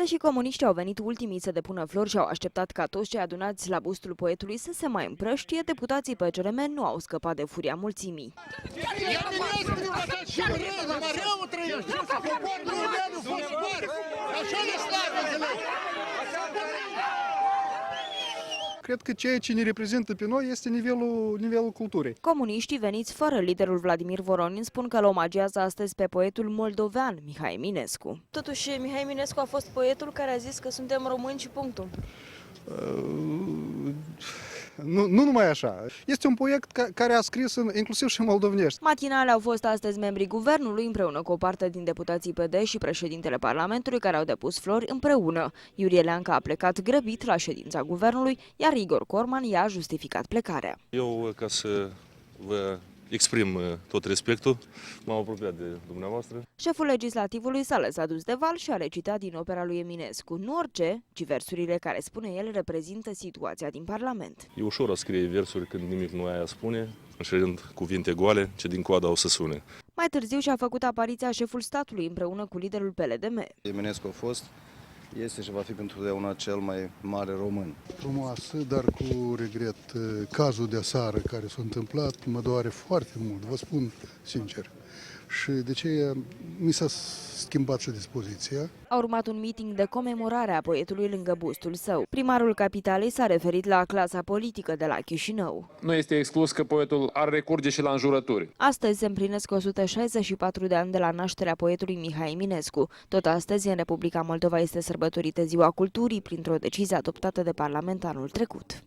Deși comuniștii au venit ultimii să depună flori și au așteptat ca toți cei adunați la bustul poetului să se mai împrăștie, deputații PCRM nu au scăpat de furia mulțimii. Cred că ceea ce ne reprezintă pe noi este nivelul culturii. Comuniștii veniți fără liderul Vladimir Voronin spun că îl omagează astăzi pe poetul moldovean Mihai Eminescu. Totuși, Mihai Eminescu a fost poetul care a zis că suntem români și punctul. Nu numai așa. Este un proiect care a scris inclusiv și moldovenești. Matinale au fost astăzi membrii guvernului împreună cu o parte din deputații PD și președintele Parlamentului care au depus flori împreună. Iurie Leanca a plecat grăbit la ședința guvernului, iar Igor Corman i-a justificat plecarea. Eu, ca să vă exprim tot respectul, m-am apropiat de dumneavoastră. Șeful legislativului s-a lăsat dus de val și a recitat din opera lui Eminescu, nu orice, ci versurile care, spune el, reprezintă situația din Parlament. E ușor a scrie versuri când nimic nu ai a spune, înșelând cuvinte goale ce din coada o să sune. Mai târziu și-a făcut apariția șeful statului împreună cu liderul PLDM. Eminescu a fost, este și va fi pentru totdeauna cel mai mare român. Frumoasă, dar cu regret, cazul de aseară care s-a întâmplat mă doare foarte mult, vă spun sincer. Și de ce mi s-a schimbat și dispoziția. A urmat un meeting de comemorare a poetului lângă bustul său. Primarul capitalei s-a referit la clasa politică de la Chișinău. Nu este exclus că poetul ar recurge și la înjurături. Astăzi se împlinesc 164 de ani de la nașterea poetului Mihai Eminescu. Tot astăzi, în Republica Moldova, este sărbătorită Ziua Culturii printr-o decizie adoptată de Parlament anul trecut.